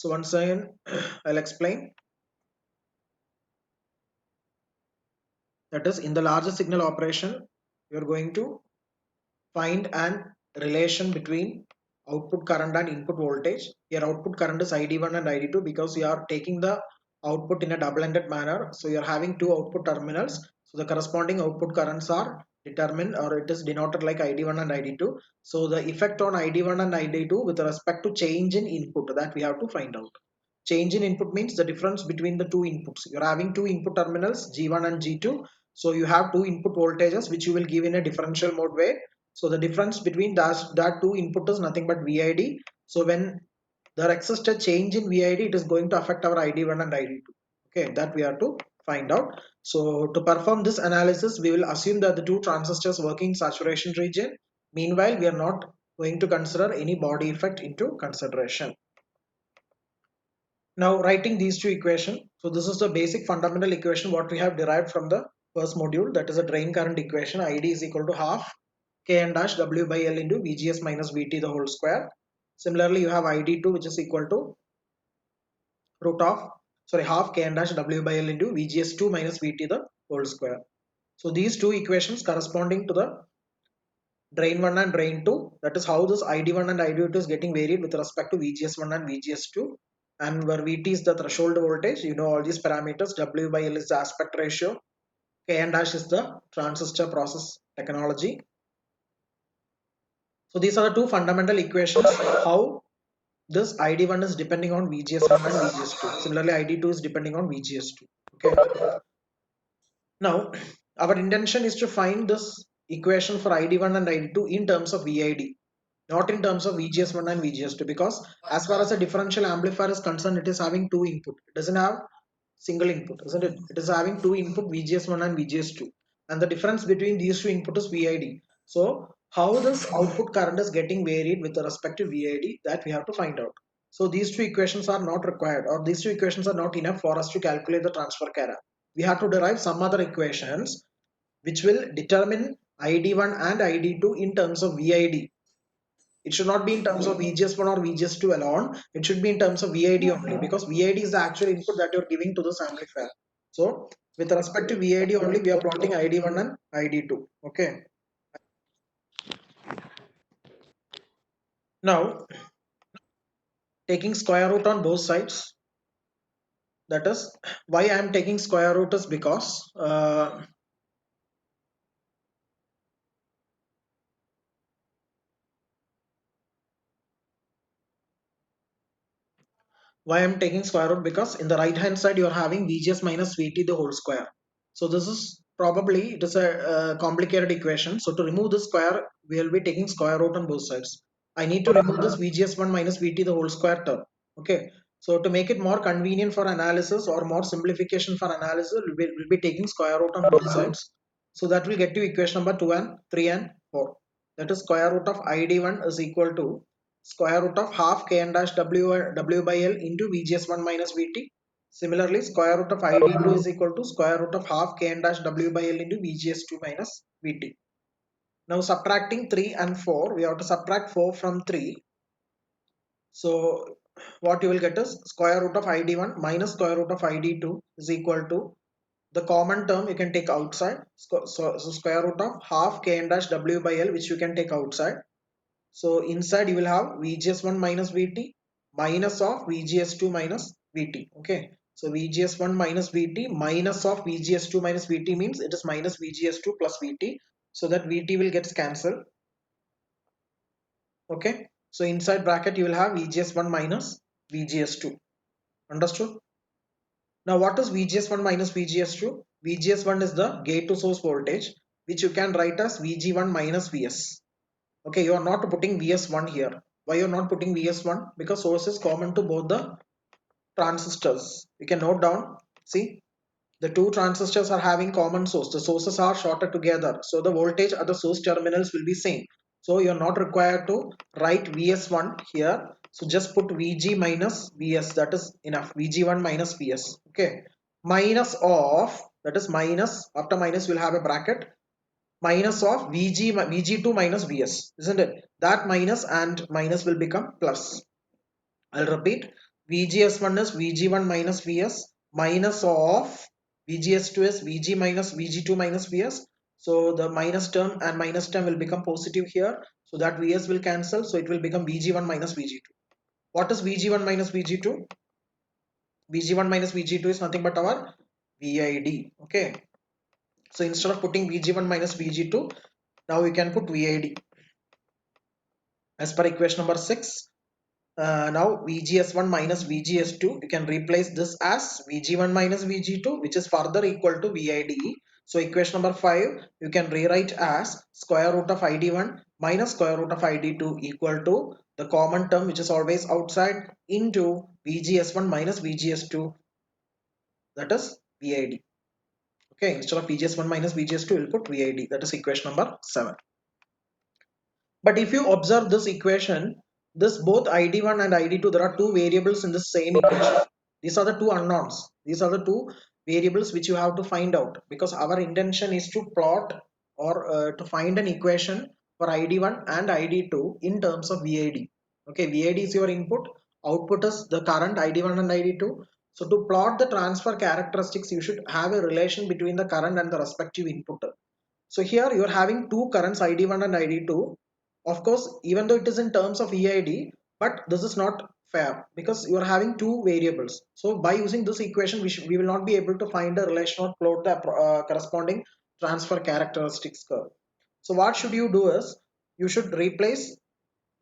So once again, I'll explain. That is, in the larger signal operation, you're going to find an relation between output current and input voltage. Your output current is ID1 and ID2 because you are taking the output in a double-ended manner. So you're having two output terminals. So the corresponding output currents are determined, or it is denoted like ID1 and ID2. So the effect on ID1 and ID2 with respect to change in input, that we have to find out. Change in input means the difference between the two inputs. You're having two input terminals, G1 and G2. So you have two input voltages which you will give in a differential mode way. So the difference between that two input is nothing but VID. So when there exists a change in VID, it is going to affect our ID1 and ID2. Okay, that we have to find out. So to perform this analysis, we will assume that the two transistors working in saturation region. Meanwhile, we are not going to consider any body effect into consideration. Now writing these two equations. So this is the basic fundamental equation what we have derived from the first module. That is a drain current equation. ID is equal to half Kn dash W by L into VGS minus VT the whole square. Similarly, you have ID2 which is equal to root of, sorry, half Kn dash W by L into VGS2 minus VT the whole square. So these two equations corresponding to the drain 1 and drain 2, that is how this ID1 and ID2 is getting varied with respect to VGS1 and VGS2, and where VT is the threshold voltage. You know all these parameters. W by L is the aspect ratio, Kn dash is the transistor process technology. So these are the two fundamental equations how this ID1 is depending on VGS1 and VGS2. Similarly, ID2 is depending on VGS2. Okay. Now, our intention is to find this equation for ID1 and ID2 in terms of VID, not in terms of VGS1 and VGS2, because as far as a differential amplifier is concerned, it is having two input. It doesn't have single input, isn't it? It is having two input, VGS1 and VGS2, and the difference between these two input is VID. So how this output current is getting varied with respect to VID, that we have to find out. So these two equations are not required, or these two equations are not enough for us to calculate the transfer current. We have to derive some other equations which will determine ID1 and ID2 in terms of VID. It should not be in terms of VGS1 or VGS2 alone. It should be in terms of VID only, because VID is the actual input that you're giving to this amplifier. So with respect to VID only, we are plotting ID1 and ID2. Okay. Now taking square root on both sides. That is why I am taking square root is because why I'm taking square root, because in the right hand side you are having VGS minus VT the whole square. So this is probably, it is a complicated equation. So to remove the square, we will be taking square root on both sides. I need to remove this VGS1 minus VT the whole square term. Okay. So to make it more convenient for analysis or more simplification for analysis, we'll be taking square root on both sides. So that will get to equation number 2 and 3 and 4. That is square root of ID1 is equal to square root of half Kn dash W by L into VGS1 minus VT. Similarly, square root of ID2 is equal to square root of half Kn dash W by L into VGS2 minus VT. Now subtracting 3 and 4, we have to subtract 4 from 3. So what you will get is square root of ID1 minus square root of ID2 is equal to the common term you can take outside. So square root of half Kn dash W by L, which you can take outside. So inside you will have VGS1 minus VT minus of VGS2 minus VT. Okay. So VGS1 minus VT minus of VGS2 minus VT means it is minus VGS2 plus VT. So that VT will get cancelled. Okay. So inside bracket you will have VGS1 minus VGS2. Understood? Now what is VGS1 minus VGS2? VGS1 is the gate to source voltage, which you can write as VG1 minus VS. Okay, you are not putting VS1 here. Why you are not putting VS1? Because source is common to both the transistors. You can note down. See, the two transistors are having common source. The sources are shorted together. So the voltage at the source terminals will be same. So you are not required to write VS1 here. So just put VG minus VS. That is enough. VG1 minus VS. Okay. Minus of, that is minus. After minus we'll have a bracket. Minus of VG2 minus VS, isn't it? That minus and minus will become plus. I'll repeat. VGS1 is VG1 minus VS minus of VGS2 is VG minus VG2 minus VS. So the minus term and minus term will become positive here. So that VS will cancel. So it will become VG1 minus VG2. What is VG1 minus VG2? VG1 minus VG2 is nothing but our VID. Okay. So instead of putting VG1 minus VG2, now we can put VID as per equation number 6. Now VGS1 minus VGS2, you can replace this as VG1 minus VG2, which is further equal to VID. So equation number 5, you can rewrite as square root of ID1 minus square root of ID2 equal to the common term which is always outside into VGS1 minus VGS2, that is VID. Okay, instead of VGS1 minus VGS2, we'll put VID, that is equation number 7. But if you observe this equation, this both ID1 and ID2, there are two variables in the same equation. These are the two unknowns. These are the two variables which you have to find out, because our intention is to plot or to find an equation for ID1 and ID2 in terms of VID. Okay, VID is your input, output is the current ID1 and ID2. So to plot the transfer characteristics, you should have a relation between the current and the respective input. So here you are having two currents ID1 and ID2. Of course, even though it is in terms of EID, but this is not fair because you are having two variables. So by using this equation, we will not be able to find a relation or plot the corresponding transfer characteristics curve. So what should you do is, you should replace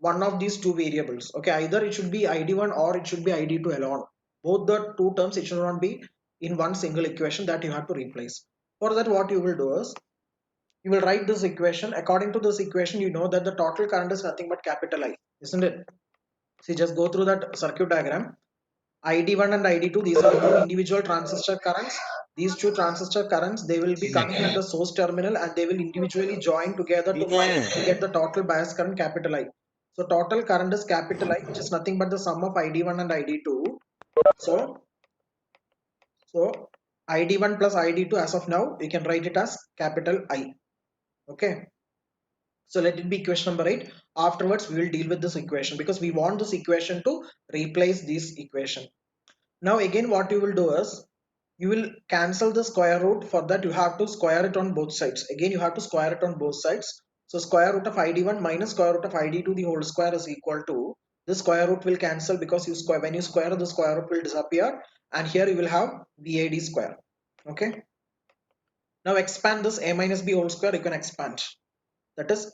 one of these two variables. Okay, either it should be ID1 or it should be ID2 alone. Both the two terms, it should not be in one single equation that you have to replace. For that, what you will do is, you will write this equation. According to this equation, you know that the total current is nothing but capital I, isn't it? See, just go through that circuit diagram. ID1 and ID2, these are two individual transistor currents. These two transistor currents, they will be coming at the source terminal and they will individually join together to get the total bias current capital I. So total current is capital I, which is nothing but the sum of ID1 and ID2. So ID1 plus ID2, as of now, we can write it as capital I. Okay. So let it be equation number 8. Afterwards, we will deal with this equation because we want this equation to replace this equation. Now again, what you will do is, you will cancel the square root. For that, you have to square it on both sides. Again, you have to square it on both sides. So square root of ID1 minus square root of ID2 the whole square is equal to, this square root will cancel because you square, when you square, the square root will disappear, and here you will have VID square. Okay. Now expand this a minus b whole square, you can expand. That is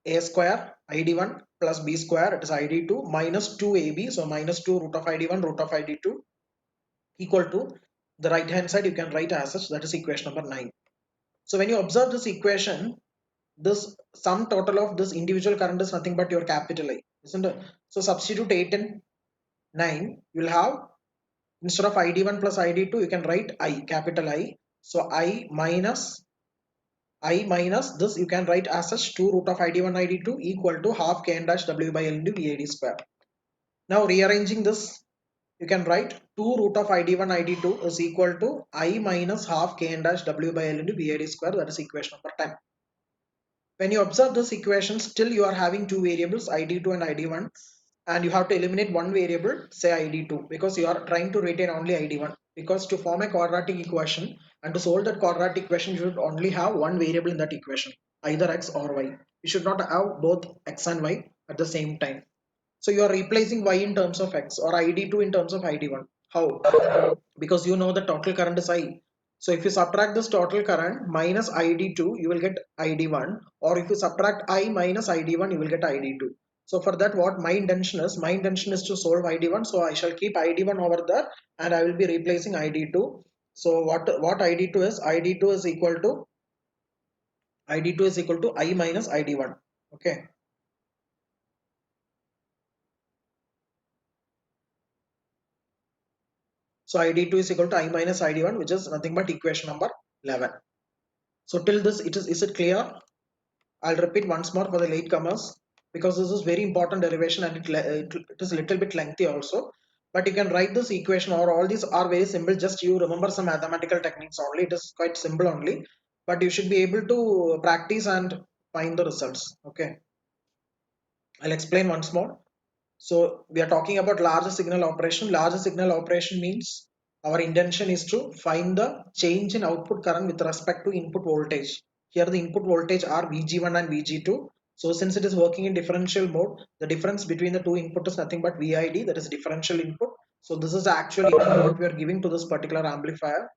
a square id1 plus b square, it is id2 minus 2ab, so minus 2 root of id1 root of id2 equal to, the right hand side you can write as such, that is equation number 9. So when you observe this equation, this sum total of this individual current is nothing but your capital I, isn't it? So substitute 8 and 9, you will have, instead of id1 plus id2, you can write I, capital I. So I minus this, you can write as such 2 root of id1 id2 equal to half k n dash w by l into VID square. Now rearranging this, you can write 2 root of id1 id2 is equal to I minus half k n dash w by l into VID square, that is equation number 10. When you observe this equation, still you are having two variables id2 and id1, and you have to eliminate one variable, say id2, because you are trying to retain only id1, because to form a quadratic equation and to solve that quadratic equation, you should only have one variable in that equation, either x or y. You should not have both x and y at the same time. So you are replacing y in terms of x or id2 in terms of id1. How? Because you know the total current is I. So if you subtract this total current minus id2, you will get id1, or if you subtract I minus id1, you will get id2. So for that, what my intention is to solve id1. So I shall keep id1 over there and I will be replacing id2. So what id2 is? id2 is equal to I minus id1. Okay. So id2 is equal to I minus id1, which is nothing but equation number 11. So till this, is it clear? I'll repeat once more for the latecomers, because this is very important derivation and it is a little bit lengthy also. But you can write this equation, or all these are very simple. Just you remember some mathematical techniques only. It is quite simple only, but you should be able to practice and find the results. Okay, I'll explain once more. So we are talking about larger signal operation. Larger signal operation means our intention is to find the change in output current with respect to input voltage. Here the input voltage are VG1 and VG2. So since it is working in differential mode, the difference between the two input is nothing but VID, that is differential input. So this is the actual input what we are giving to this particular amplifier.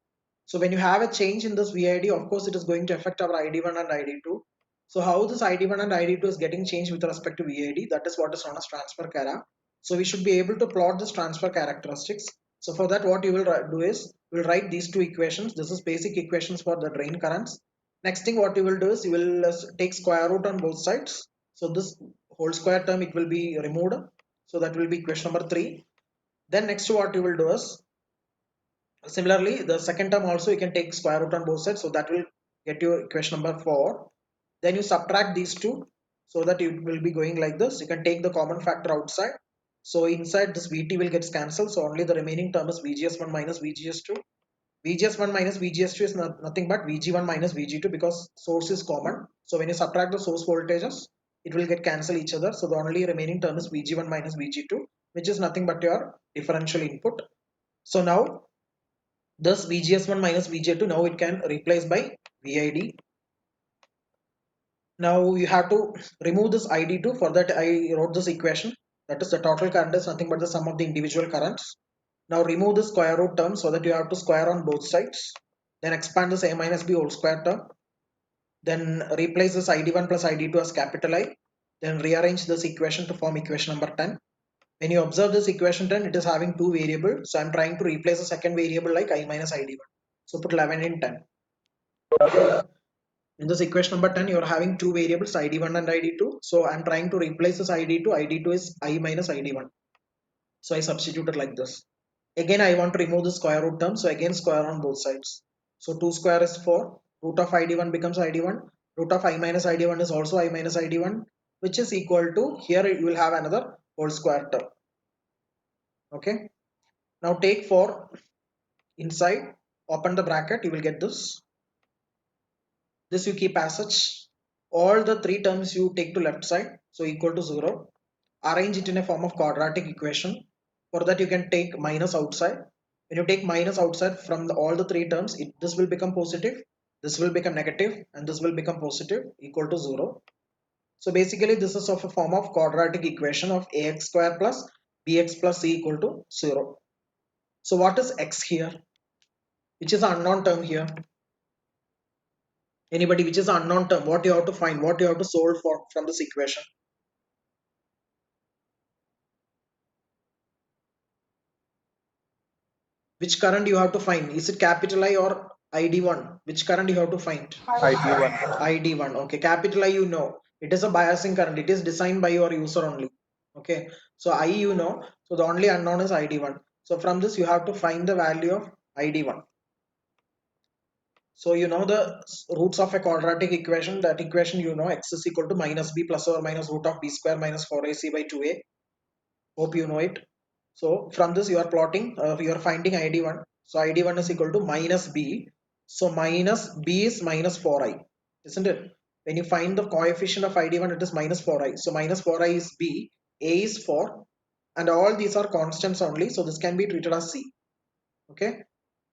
So when you have a change in this VID, of course, it is going to affect our ID1 and ID2. So how this ID1 and ID2 is getting changed with respect to VID, that is what is known as transfer chara. So we should be able to plot this transfer characteristics. So for that, what you will do is, we'll write these two equations. This is basic equations for the drain currents. Next thing what you will do is, you will take square root on both sides. So this whole square term, it will be removed. So that will be equation number 3. Then next what you will do is, similarly, the second term also you can take square root on both sides, so that will get you equation number 4. Then you subtract these two, so that it will be going like this. You can take the common factor outside. So inside this VT will get cancelled, so only the remaining term is VGS1 minus VGS2. VGS1 minus VGS2 is nothing but VG1 minus VG2, because source is common. So when you subtract the source voltages, it will get cancel each other. So the only remaining term is VG1 minus VG2, which is nothing but your differential input. So now thus VGS1 minus VG2, now it can replace by VID. Now you have to remove this ID2. For that I wrote this equation, that is the total current is nothing but the sum of the individual currents. Now remove the square root term, so that you have to square on both sides. Then expand this A minus B whole square term. Then replace this ID1 plus ID2 as capital I. Then rearrange this equation to form equation number 10. When you observe this equation 10, it is having two variables. So I'm trying to replace the second variable like I minus ID1. So put 11 in 10. In this equation number 10, you're having two variables ID1 and ID2. So I'm trying to replace this ID2. ID2 is I minus ID1. So I substituted like this. Again, I want to remove the square root term. So again, square on both sides. So 2 square is 4. Root of ID1 becomes ID1. Root of I minus ID1 is also I minus ID1, which is equal to, here you will have another whole square term. Okay. Now take 4 inside, open the bracket, you will get this. This you keep as such. All the three terms you take to left side, so equal to 0. Arrange it in a form of quadratic equation. For that you can take minus outside. When you take minus outside from all the three terms, this will become positive, this will become negative, and this will become positive, equal to 0. So basically this is of a form of quadratic equation of ax square plus bx plus c equal to 0. So what is x here, which is an unknown term here? Anybody, which is an unknown term, what you have to find, what you have to solve for from this equation? Which current you have to find? Is it capital I or ID1? Which current you have to find? ID1. ID1. Okay, capital I, you know, it is a biasing current. It is designed by your user only. Okay, so I, you know, so the only unknown is ID1. So from this you have to find the value of ID1. So you know the roots of a quadratic equation. That equation, you know, x is equal to minus b plus or minus root of b square minus 4ac by 2a. Hope you know it. So from this you are plotting, you are finding ID1. So ID1 is equal to minus B. So minus B is minus 4i, isn't it? When you find the coefficient of ID1, it is minus 4i. So minus 4i is B, A is 4, and all these are constants only. So this can be treated as C. Okay.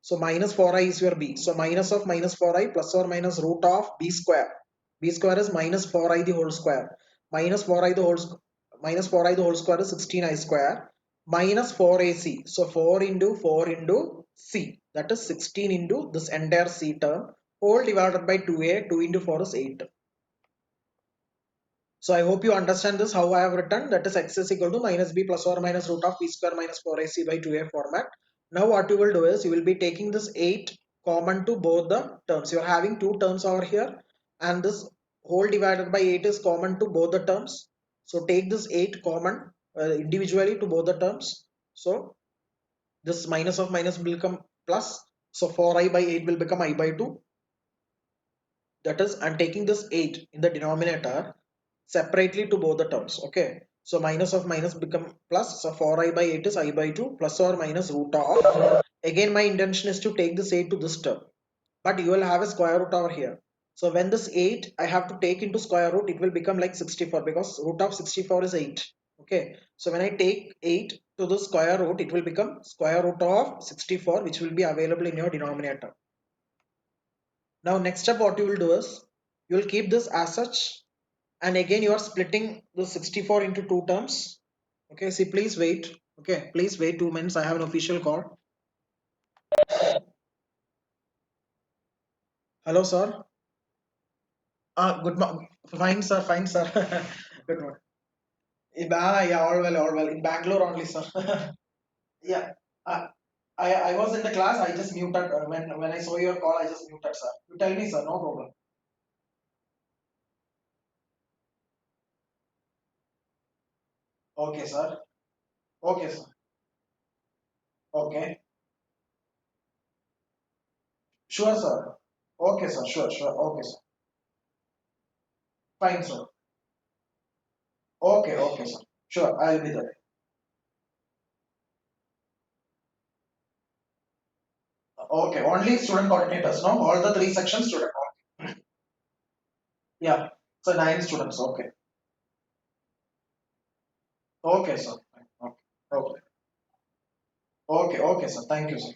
So minus 4i is your B. So minus of minus 4i plus or minus root of B square. B square is minus 4i the whole square. Minus 4i the whole minus 4i the whole square is 16i square minus 4ac. So 4 into c, that is 16 into this entire c term, whole divided by 2a. 2 into 4 is 8. So I hope you understand this, how I have written, that is x is equal to minus b plus or minus root of b square minus 4ac by 2a format. Now what you will do is, you will be taking this 8 common to both the terms. You are having two terms over here, and this whole divided by 8 is common to both the terms. So take this 8 common individually to both the terms. So this minus of minus will become plus. So 4i by 8 will become I by 2. That is, I'm taking this 8 in the denominator separately to both the terms. Okay, so minus of minus become plus. So 4i by 8 is I by 2 plus or minus root of. Again, my intention is to take this 8 to this term, but you will have a square root over here. So when this 8 I have to take into square root, it will become like 64, because root of 64 is 8. Okay, so when I take 8 to the square root, it will become square root of 64, which will be available in your denominator. Now next step what you will do is, you will keep this as such, and again you are splitting the 64 into two terms. Okay, see, please wait. Okay, please wait 2 minutes. I have an official call. Hello, sir. Good morning. Fine, sir. Fine, sir. Good morning. Yeah, all well, all well. In Bangalore only, sir. Yeah. Uh, I was in the class. I just muted when I saw your call. I just muted, sir. You tell me, sir. No problem. Okay, sir. Okay, sir. Okay. Sure, sir. Okay, sir. Sure, sure. Okay, sir. Fine, sir. Okay, okay, sir. Sure, I'll be there. Okay, only student coordinators, no? All the three sections student. Yeah. So 9 students. Okay. Okay, sir. Okay. Okay. Okay. Okay, sir. Thank you, sir.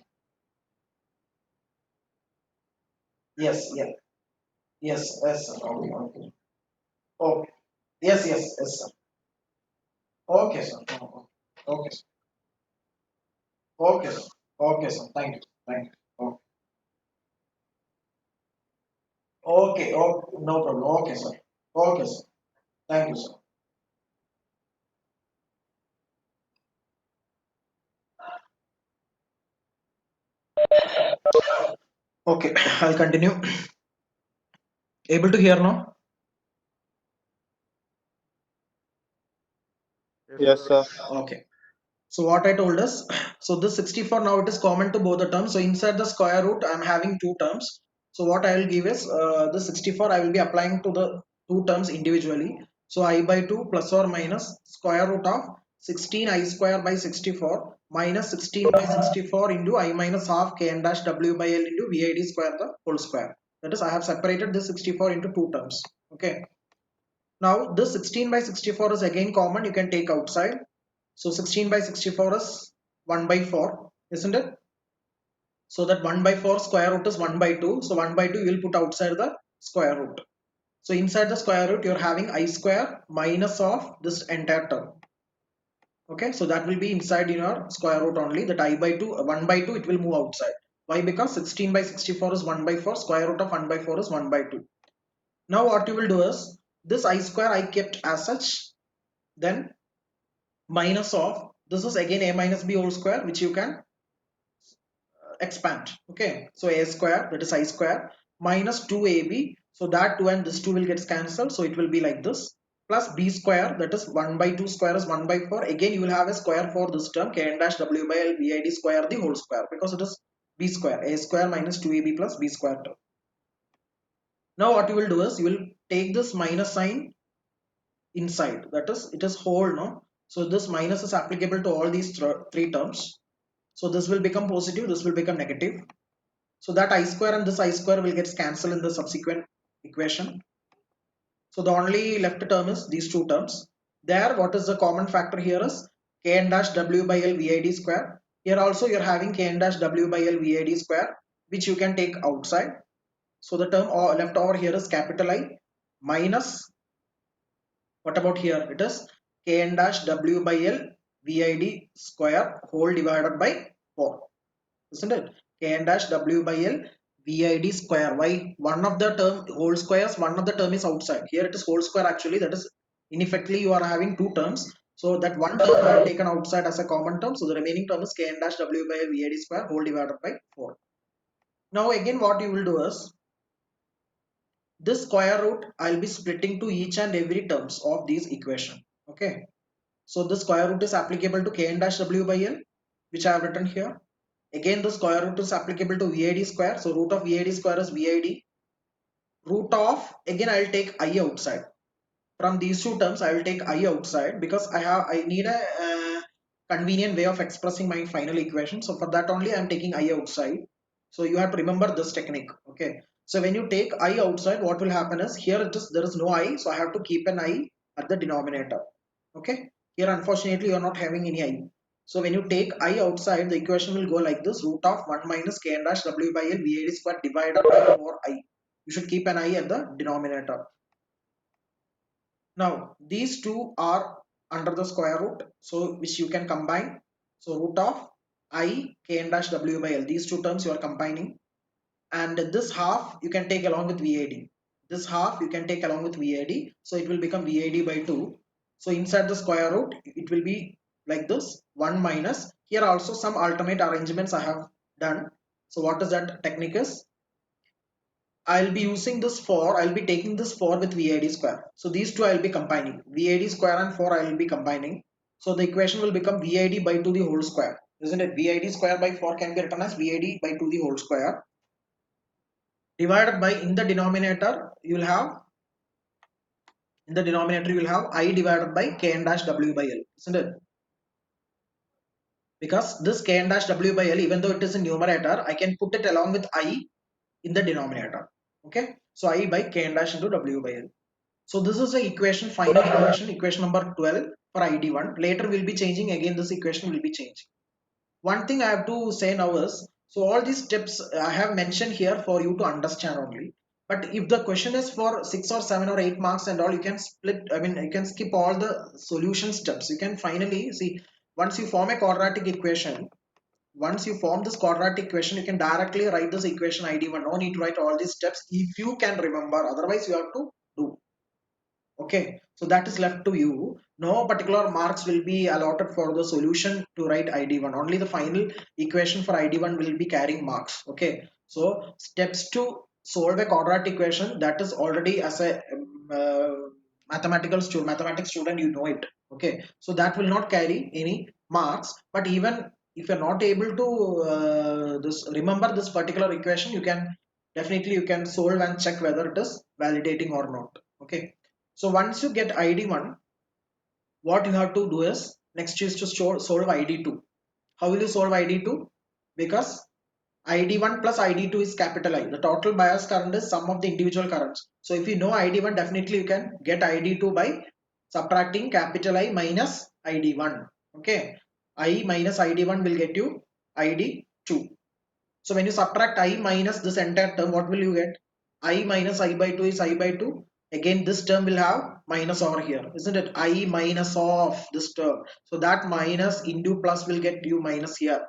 Yes. Yeah. Yes. Yes, sir. Okay. Okay. Okay. Yes. Yes. Yes, sir. Okay, sir. Okay. Okay, sir. Okay, sir. Okay, sir. Thank you. Thank you. Okay. Okay. No problem. Okay, sir. Okay, sir. Thank you, sir. Okay. I'll continue. Able to hear now? Yes, sir. Okay. So what I told us, so this 64 now it is common to both the terms. So inside the square root, I'm having two terms. So what I will give is the 64 I will be applying to the two terms individually. So I by 2 plus or minus square root of 16 I square by 64 minus 16 by 64 into I minus half k n dash w by l into vid square the whole square. That is, I have separated this 64 into two terms. Okay. Now this 16 by 64 is again common. You can take outside. So 16 by 64 is 1 by 4, isn't it? So that 1 by 4 square root is 1 by 2. So 1 by 2 you will put outside the square root. So inside the square root you're having I square minus of this entire term. Okay, so that will be inside in your square root only. That I by 2, 1 by 2 it will move outside. Why? Because 16 by 64 is 1 by 4. Square root of 1 by 4 is 1 by 2. Now what you will do is, this I square I kept as such. Then minus of, this is again a minus b whole square, which you can expand. Okay, so a square, that is I square, minus 2ab, so that 2 and this 2 will get cancelled, so it will be like this, plus b square, that is 1 by 2 square is 1 by 4. Again you will have a square for this term, k n dash w by l vid square the whole square, because it is b square, a square minus 2ab plus b square term. Now what you will do is, you will take this minus sign inside, that is, it is whole, no? So this minus is applicable to all these three terms. So this will become positive, this will become negative. So that I square and this I square will get cancelled in the subsequent equation. So the only left term is these two terms. There, what is the common factor here is k n dash w by l vid square. Here also you are having k n dash w by l vid square, which you can take outside. So the term left over here is capital I minus, what about here? It is k n dash w by l vid square whole divided by 4, isn't it? K n dash w by l vid square. Why? One of the term whole squares, one of the term is outside. Here it is whole square actually. That is, in effectly you are having two terms. So that one term I have taken outside as a common term. So the remaining term is k n dash w by l vid square whole divided by 4. Now again what you will do is, this square root I'll be splitting to each and every terms of these equation. Okay. So the square root is applicable to k n dash w by l, which I have written here. Again, the square root is applicable to vid square. So root of vid square is vid. Root of, again I will take I outside. From these two terms, I will take I outside, because I need a convenient way of expressing my final equation. So for that only I am taking I outside. So you have to remember this technique. Okay. So when you take I outside, what will happen is, here it is, there is no I. So I have to keep an I at the denominator. Okay. Here unfortunately you are not having any I. So when you take I outside, the equation will go like this: root of 1 minus k n dash w by l VAD square divided by 4I. You should keep an I at the denominator. Now these two are under the square root, so which you can combine. So root of I k n dash w by l, these two terms you are combining, and this half you can take along with VAD. This half you can take along with VAD, so it will become VAD by 2. So inside the square root it will be like this: 1 minus, here also some alternate arrangements I have done. So what is that technique is, I'll be using this 4, I'll be taking this 4 with VAD square. So these two I'll be combining. VAD square and 4 I will be combining. So the equation will become VAD by 2 the whole square. Isn't it? VAD square by 4 can be written as VAD by 2 the whole square. Divided by, in the denominator, you will have, I divided by k n dash w by l. Isn't it? Because this k n dash w by l, even though it is in numerator, I can put it along with I in the denominator. Okay. So I by k n dash into w by l. So this is the equation, final equation number 12 for ID1. Later we'll be changing, again this equation will be changing. One thing I have to say now is, so all these steps I have mentioned here for you to understand only. But if the question is for 6 or 7 or 8 marks and all, you can split, I mean, you can skip all the solution steps. You can finally see, once you form a quadratic equation, once you form this quadratic equation, you can directly write this equation ID1. No need to write all these steps if you can remember. Otherwise, you have to do. Okay, so that is left to you. No particular marks will be allotted for the solution to write ID1. Only the final equation for ID1 will be carrying marks. Okay, so steps to solve a quadratic equation, that is already, as a mathematics student, you know it. Okay, so that will not carry any marks. But even if you're not able to this remember this particular equation, you can definitely, you can solve and check whether it is validating or not. Okay, so once you get ID1, what you have to do is, next is to solve ID2. How will you solve ID2? Because ID1 plus ID2 is capital I. The total bias current is sum of the individual currents. So if you know ID1, definitely you can get ID2 by subtracting capital I minus ID1. Okay. I minus ID1 will get you ID2. So when you subtract I minus this entire term, what will you get? I minus I by 2 is I by 2. Again, this term will have minus over here, isn't it? I minus of this term. So that minus into plus will get you minus here.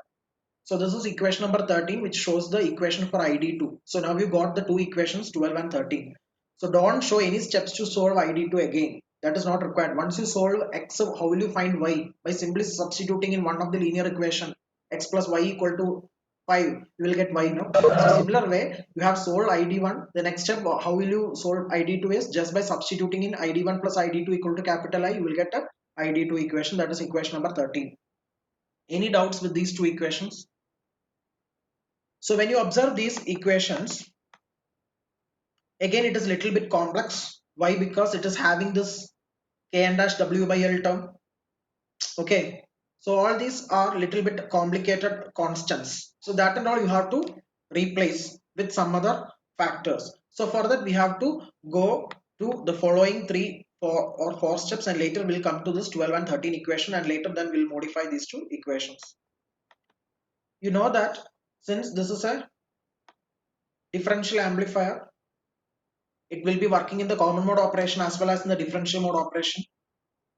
So this is equation number 13, which shows the equation for ID2. So now you got the two equations, 12 and 13. So don't show any steps to solve ID2 again. That is not required. Once you solve x, how will you find y? By simply substituting in one of the linear equation, x plus y equal to 5, you will get y. No? So similar way, you have solved ID1. The next step, how will you solve ID2 is just by substituting in ID1 plus ID2 equal to capital I, you will get a ID2 equation. That is equation number 13. Any doubts with these two equations? So when you observe these equations, again it is little bit complex. Why? Because it is having this k n dash w by l term. Okay. So all these are little bit complicated constants. So that and all you have to replace with some other factors. So for that we have to go to the following 3 or 4 steps, and later we'll come to this 12 and 13 equation, and later then we'll modify these two equations. You know that since this is a differential amplifier, it will be working in the common mode operation as well as in the differential mode operation.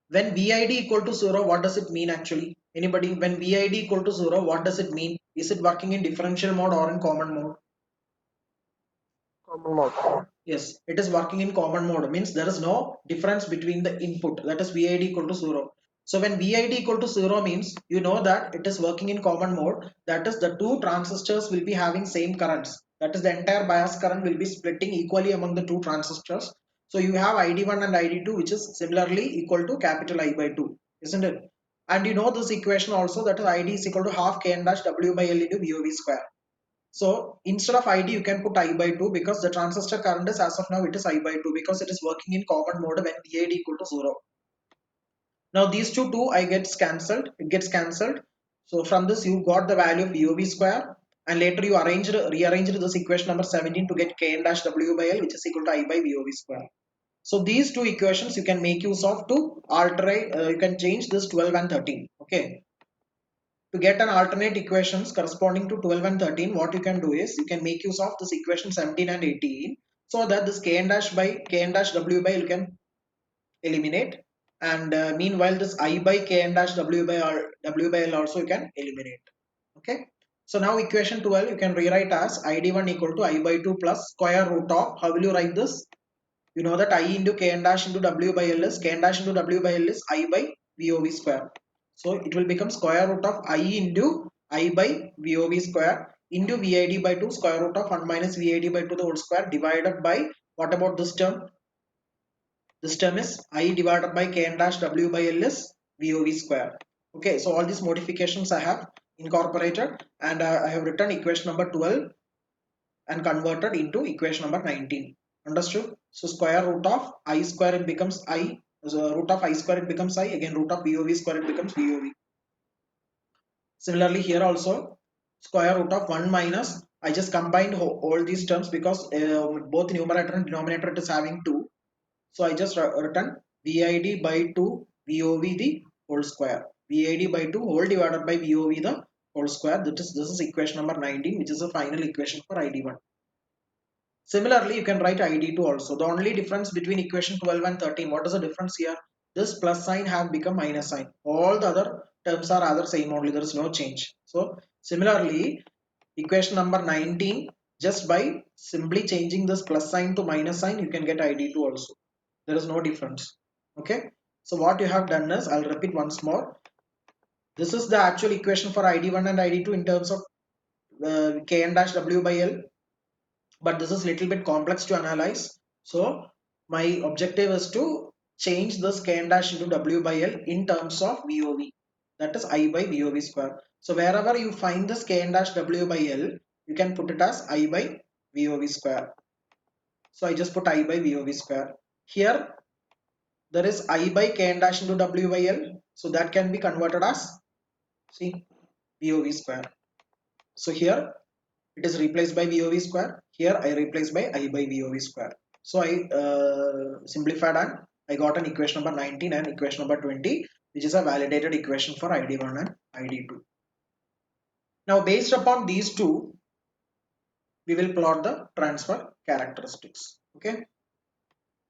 When VID equal to 0, what does it mean actually? Anybody? When VID equal to 0, what does it mean? Is it working in differential mode or in common mode? Common mode. Yes, it is working in common mode. Means there is no difference between the input, that is VID equal to 0. So when VID equal to 0 means, you know that it is working in common mode. That is, the two transistors will be having same currents. That is, the entire bias current will be splitting equally among the two transistors. So you have ID1 and ID2, which is similarly equal to capital I by 2, isn't it? And you know this equation also, that is ID is equal to half k n dash W by L into VOV square. So instead of ID, you can put I by 2, because the transistor current is, as of now, it is I by 2, because it is working in common mode when VID equal to 0. Now these two I gets cancelled. It gets cancelled. So from this you got the value of VOV square, and later you rearranged this equation number 17 to get k n dash W by L, which is equal to I by VOV square. So these two equations you can make use of to alter, you can change this 12 and 13. Okay. To get an alternate equations corresponding to 12 and 13, what you can do is you can make use of this equation 17 and 18, so that this k n dash by k n dash w by you can eliminate, and meanwhile this I by k n dash w by w by l also you can eliminate. Okay. So now equation 12 you can rewrite as id1 equal to I by 2 plus square root of, how will you write this? You know that I into k n dash into w by l is, k n dash into w by l is I by VOV square. So it will become square root of I into I by VOV square into VID by 2 square root of 1 minus VID by 2 the whole square divided by, what about this term? This term is I divided by k n dash w by l is VOV square. Okay, so all these modifications I have incorporated, and I have written equation number 12 and converted into equation number 19. Understood? So square root of I square it becomes I, so root of I square it becomes I, again root of VOV square it becomes VOV. Similarly here also square root of 1 minus, I just combined all these terms because both numerator and denominator it is having 2. So I just written VID by 2 VOV the whole square. VID by 2 whole divided by VOV the whole square. This is equation number 19, which is the final equation for ID1. Similarly, you can write ID2 also. The only difference between equation 12 and 13, what is the difference here? This plus sign have become minus sign. All the other terms are other same only. There is no change. So similarly, equation number 19, just by simply changing this plus sign to minus sign, you can get ID2 also. There is no difference. Okay. So what you have done is, I'll repeat once more. This is the actual equation for ID1 and ID2 in terms of Kn dash W by L, but this is little bit complex to analyze. So my objective is to change this k n dash into w by l in terms of VOV, that is I by VOV square. So wherever you find this k n dash w by l, you can put it as I by VOV square. So I just put I by VOV square. Here there is I by k n dash into w by l, so that can be converted as, see, VOV square. So here it is replaced by VOV square. Here I replace by I by VOV square. So I simplified and I got an equation number 19 and equation number 20, which is a validated equation for ID1 and ID2. Now based upon these two, we will plot the transfer characteristics. Okay.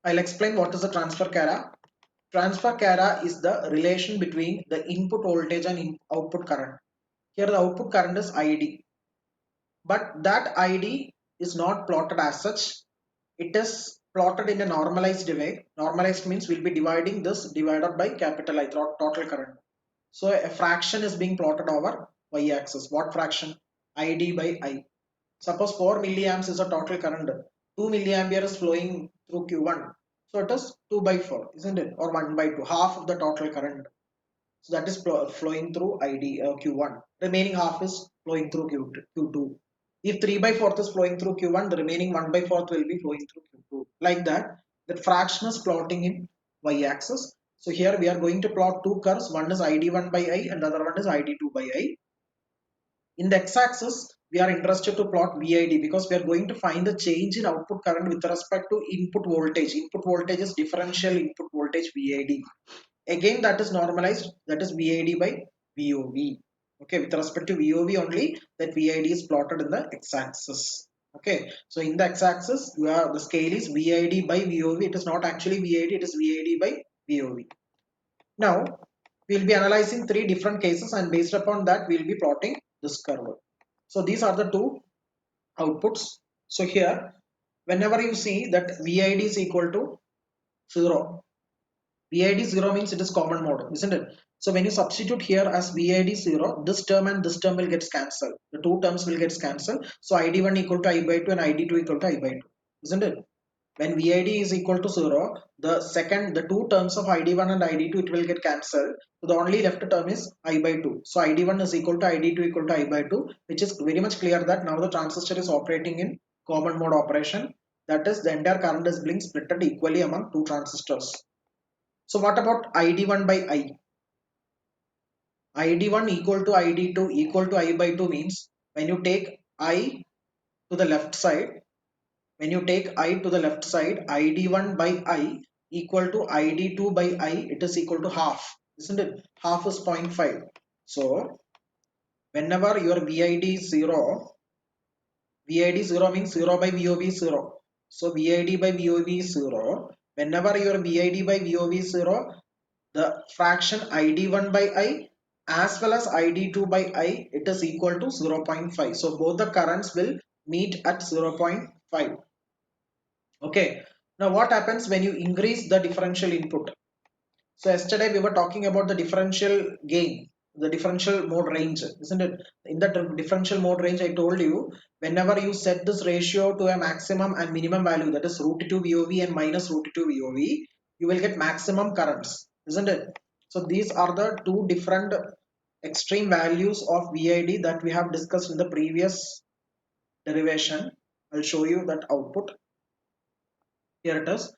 I'll explain what is the transfer chara. Transfer chara is the relation between the input voltage and output current. Here the output current is ID, but that ID is not plotted as such. It is plotted in a normalized way. Normalized means we'll be dividing this divided by capital I, total current. So a fraction is being plotted over y-axis. What fraction? ID by I. Suppose 4 milliamps is a total current. 2 milliampere is flowing through Q1. So it is 2 by 4, isn't it? Or 1 by 2, half of the total current. So that is flowing through ID Q1. Remaining half is flowing through Q2. If 3 by 4 is flowing through Q1, the remaining 1 by 4 will be flowing through Q2. Like that, the fraction is plotting in y-axis. So here we are going to plot two curves. One is ID1 by I and the other one is ID2 by I. In the x-axis, we are interested to plot VID because we are going to find the change in output current with respect to input voltage. Input voltage is differential input voltage VID. Again, that is normalized, that is VID by VOV. Okay, with respect to VOV only, that VID is plotted in the x-axis. Okay, so in the x-axis, the scale is VID by VOV. It is not actually VID, it is VID by VOV. Now, we'll be analyzing three different cases, and based upon that, we'll be plotting this curve. So these are the two outputs. So here, whenever you see that VID is equal to 0, VID 0 means it is common mode, isn't it? So when you substitute here as VID 0, this term and this term will get cancelled. The two terms will get cancelled. So ID1 equal to I by 2 and ID2 equal to I by 2, isn't it? When VID is equal to 0, the two terms of ID1 and ID2, it will get cancelled. So the only left term is I by 2. So ID1 is equal to ID2 equal to I by 2, which is very much clear that now the transistor is operating in common mode operation. That is, the entire current is being split equally among two transistors. So what about ID1 by I? ID1 equal to ID2 equal to I by 2 means when you take I to the left side, when you take I to the left side, ID1 by I equal to ID2 by I, it is equal to half, isn't it? Half is 0.5. So whenever your VID is 0, VID 0 means 0 by VOV is 0. So VID by VOV is 0. Whenever your VID by VOV is 0, the fraction ID1 by I as well as ID2 by I, it is equal to 0.5. So both the currents will meet at 0.5. Okay. Now what happens when you increase the differential input? So yesterday we were talking about the differential gain, the differential mode range, isn't it? In the differential mode range, I told you, whenever you set this ratio to a maximum and minimum value, that is root 2 VOV and minus root 2 VOV, you will get maximum currents, isn't it? So these are the two different extreme values of VID that we have discussed in the previous derivation. I'll show you that output. Here it is.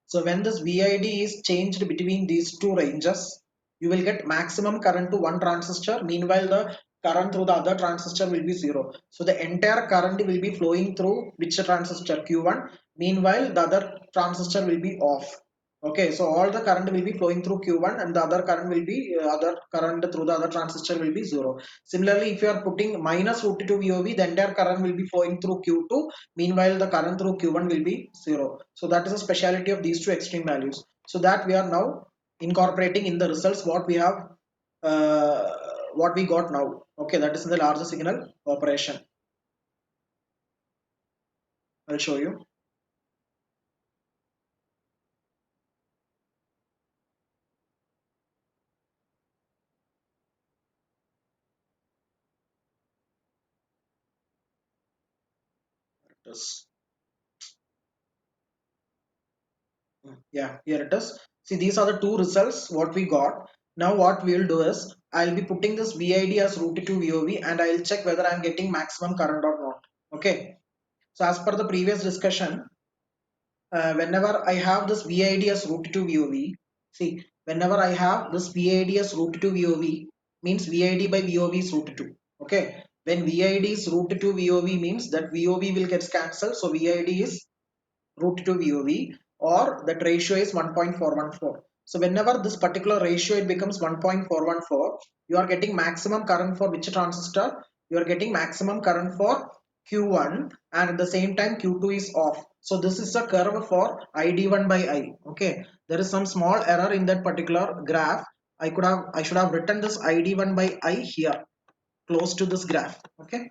So when this VID is changed between these two ranges, you will get maximum current to one transistor. Meanwhile, the current through the other transistor will be zero. So the entire current will be flowing through which transistor? Q1. Meanwhile, the other transistor will be off. Okay, so all the current will be flowing through Q1 and the other current will be other current through the other transistor will be zero. Similarly, if you are putting minus root 2 VOV, the entire current will be flowing through Q2. Meanwhile, the current through Q1 will be zero. So that is a speciality of these two extreme values. So that we are now incorporating in the results what we have, uh, what we got now. Okay, that is in the larger signal operation. I'll show you. This. Yeah, here it is. See, these are the two results what we got. Now what we will do is I'll be putting this VID as root 2 VOV and I'll check whether I'm getting maximum current or not. Okay. So as per the previous discussion, whenever I have this VID as root 2 VOV, see, whenever I have this VID as root 2 VOV, means VID by VOV is root 2. Okay. When VID is root 2 VOV means that VOV will get cancelled. So VID is root 2 VOV or that ratio is 1.414. So whenever this particular ratio it becomes 1.414, you are getting maximum current for which transistor? You are getting maximum current for Q1 and at the same time Q2 is off. So this is a curve for ID1 by I. Okay, there is some small error in that particular graph. I should have written this ID1 by I here close to this graph. Okay,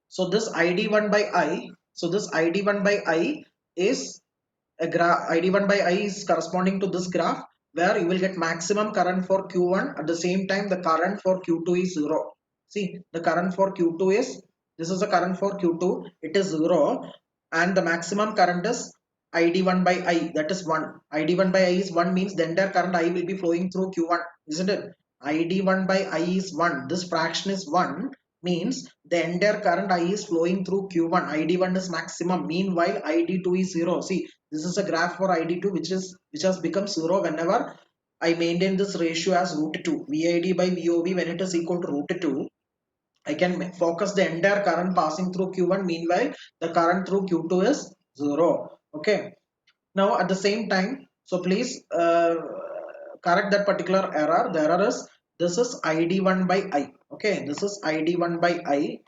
so this ID1 by I, so this ID1 by I is a graph. ID1 by I is corresponding to this graph where you will get maximum current for Q1 at the same time the current for Q2 is 0. See, the current for Q2 is, this is the current for Q2, it is 0 and the maximum current is ID1 by I, that is 1. ID1 by I is 1 means the entire current I will be flowing through Q1, isn't it? ID1 by I is 1, this fraction is 1 means the entire current I is flowing through Q1. ID1 is maximum, meanwhile ID2 is 0. See, this is a graph for ID2 which has become 0 whenever I maintain this ratio as root 2. VID by VOV when it is equal to root 2, I can focus the entire current passing through Q1. Meanwhile, the current through Q2 is 0. Okay. Now at the same time, so please correct that particular error. The error is this is ID1 by I. Okay, this is ID1 by I.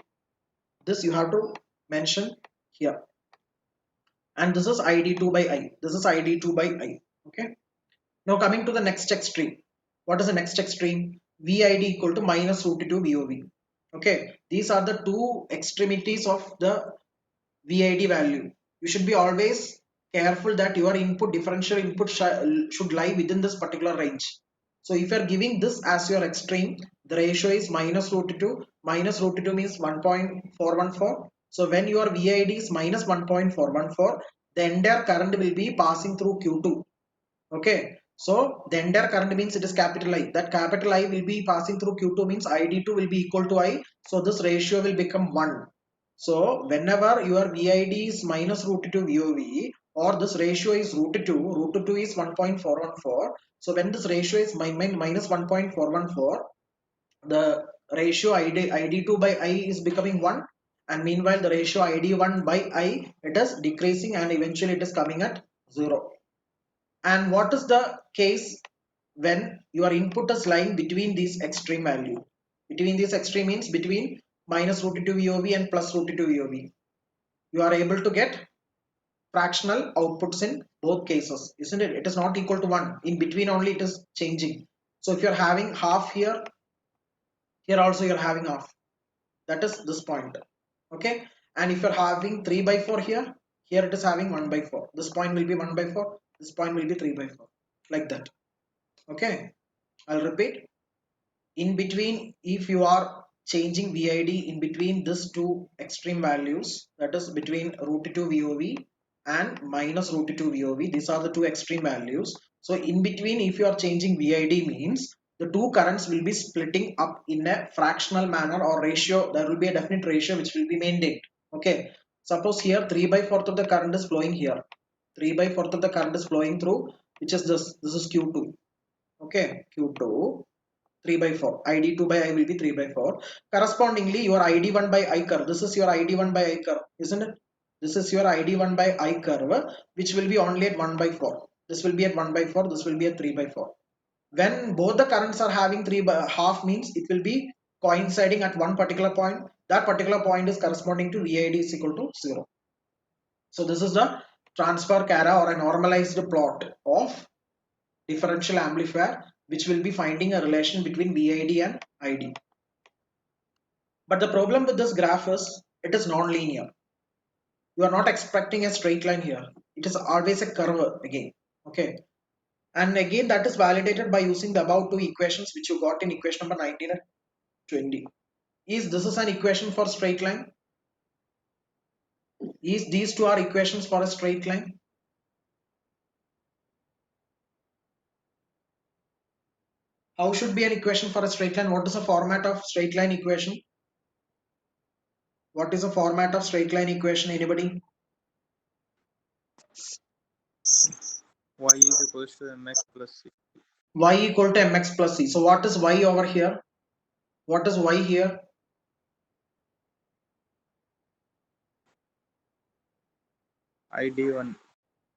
This you have to mention here. And this is ID2 by I. This is ID2 by I. Okay. Now coming to the next extreme. What is the next extreme? VID equal to minus root 2 VOV. Okay. These are the two extremities of the VID value. You should be always careful that your input differential input should lie within this particular range. So if you are giving this as your extreme, the ratio is minus root 2. Minus root 2 means 1.414. So when your VID is minus 1.414, the entire current will be passing through Q2. Okay. So the entire current means it is capital I. That capital I will be passing through Q2 means ID2 will be equal to I. So this ratio will become 1. So whenever your VID is minus root 2 VOV or this ratio is root 2 is 1.414. So when this ratio is minus 1.414, the ratio ID2 by I is becoming 1 and meanwhile the ratio id1 by I, it is decreasing and eventually it is coming at 0. And what is the case when your input is lying between these extreme value? Between these extreme means between minus root 2 VOV and plus root 2 VOV. You are able to get fractional outputs in both cases, isn't it? It is not equal to 1. In between only it is changing. So if you're having half here, here also you're having half. That is this point. Okay. And if you're having 3 by 4 here, here it is having 1 by 4. This point will be 1 by 4. This point will be 3 by 4. Like that. Okay. I'll repeat. In between, if you are changing VID in between these two extreme values, that is between root 2 VOV and minus root 2 VOV, these are the two extreme values. So in between, if you are changing VID means the two currents will be splitting up in a fractional manner or ratio. There will be a definite ratio which will be maintained. Okay. Suppose here 3 by 4th of the current is flowing here. 3 by 4th of the current is flowing through, which is this. This is Q2. Okay. Q2. 3 by 4, id2 by I will be 3 by 4. Correspondingly, your id1 by I curve, this is your id1 by I curve, isn't it? This is your id1 by I curve, which will be only at 1 by 4. This will be at 1 by 4, this will be at 3 by 4. When both the currents are having 3 by half means it will be coinciding at one particular point. That particular point is corresponding to VID is equal to 0. So this is the transfer cara or a normalized plot of differential amplifier, which will be finding a relation between VID and ID. But the problem with this graph is it is non-linear. You are not expecting a straight line here. It is always a curve again. Okay. And again, that is validated by using the above two equations which you got in equation number 19 and 20. Is this is an equation for straight line? Is these two are equations for a straight line? How should be an equation for a straight line? What is the format of straight line equation? What is the format of straight line equation? Anybody? Y is equals to mx plus c. Y equal to mx plus c. So what is y over here? What is y here? ID1.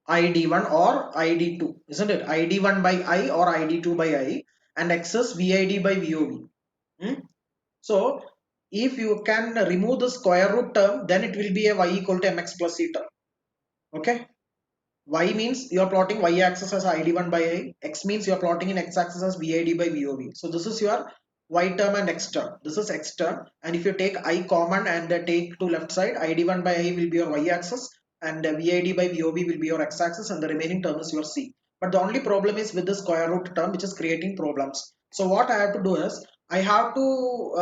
id1 or id2, isn't it? id1 by I or id2 by I, and x is vid by vov. So if you can remove the square root term, then it will be a y equal to mx plus c term. Okay. Y means you are plotting y axis as id1 by I. X means you are plotting in x axis as vid by vov. So this is your y term and x term. This is x term, and if you take I common and take to left side, id1 by I will be your y axis and vid by vov will be your x axis, and the remaining term is your c. But the only problem is with the square root term, which is creating problems. So what I have to do is I have to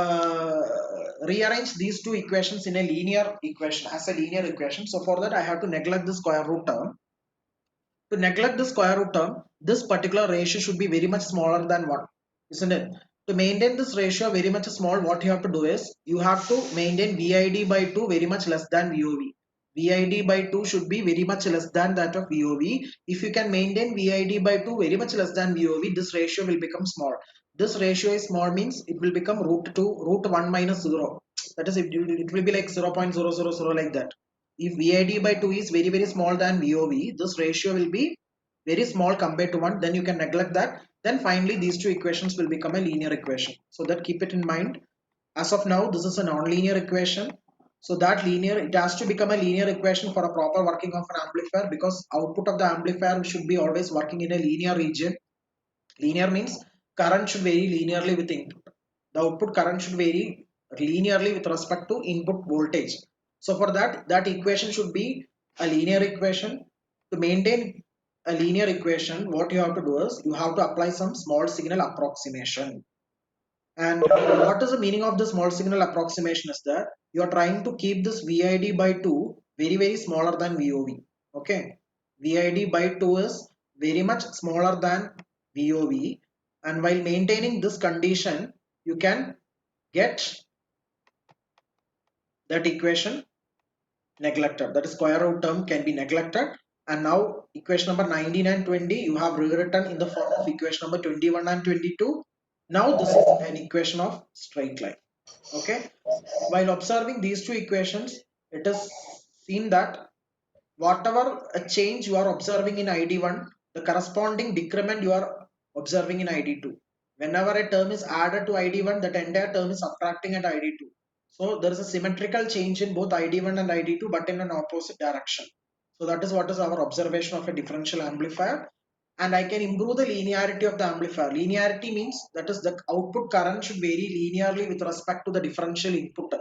rearrange these two equations in a linear equation as a linear equation. So for that I have to neglect the square root term. To neglect the square root term, this particular ratio should be very much smaller than 1, isn't it? To maintain this ratio very much small, what you have to do is you have to maintain VID by 2 very much less than VOV. VID by 2 should be very much less than that of VOV. If you can maintain VID by 2 very much less than VOV, this ratio will become small. This ratio is small means it will become root 2, root 1 minus 0. That is, it will be like 0.000 like that. If VID by 2 is very very small than VOV, this ratio will be very small compared to 1, then you can neglect that. Then finally these two equations will become a linear equation. So that keep it in mind. As of now, this is a non-linear equation. So that linear, it has to become a linear equation for a proper working of an amplifier, because output of the amplifier should be always working in a linear region. Linear means current should vary linearly with input. The output current should vary linearly with respect to input voltage. So for that, that equation should be a linear equation. To maintain a linear equation, what you have to do is you have to apply some small signal approximation. And what is the meaning of the small signal approximation is that you are trying to keep this VID by 2 very very smaller than VOV. Okay, VID by 2 is very much smaller than VOV, and while maintaining this condition you can get that equation neglected, that is square root term can be neglected. And now equation number 19 and 20 you have rewritten in the form of equation number 21 and 22. Now this is an equation of straight line. Okay, while observing these two equations, it is seen that whatever a change you are observing in id1, the corresponding decrement you are observing in id2. Whenever a term is added to id1, that entire term is subtracting at id2. So there is a symmetrical change in both id1 and id2, but in an opposite direction. So that is what is our observation of a differential amplifier. And I can improve the linearity of the amplifier. Linearity means that is the output current should vary linearly with respect to the differential input.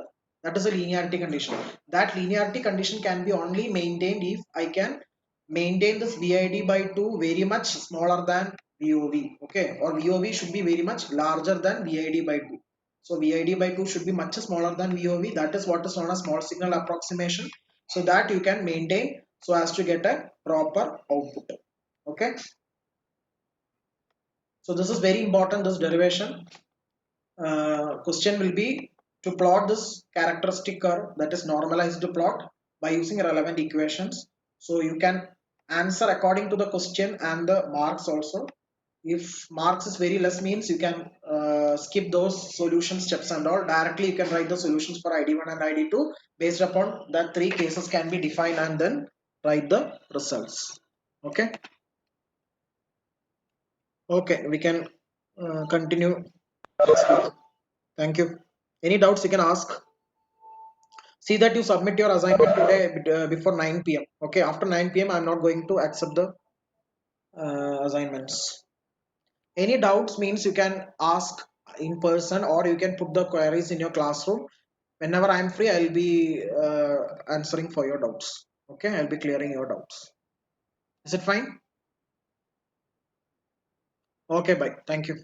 That is a linearity condition. That linearity condition can be only maintained if I can maintain this VID by 2 very much smaller than VOV. Okay, or VOV should be very much larger than VID by 2. So VID by 2 should be much smaller than VOV. That is what is known as small signal approximation. So that you can maintain so as to get a proper output. Okay. So this is very important, this derivation. Question will be to plot this characteristic curve, that is normalized to plot by using relevant equations. So you can answer according to the question and the marks also. If marks is very less means you can skip those solution steps and all. Directly you can write the solutions for ID1 and ID2 based upon that three cases can be defined and then write the results. Okay. Okay, we can continue next week. Thank you. Any doubts you can ask? See that you submit your assignment today before 9 p.m. Okay, after 9 p.m. I'm not going to accept the assignments. Any doubts means you can ask in person or you can put the queries in your classroom. Whenever I'm free, I'll be answering for your doubts. Okay, I'll be clearing your doubts. Is it fine? Okay, bye. Thank you.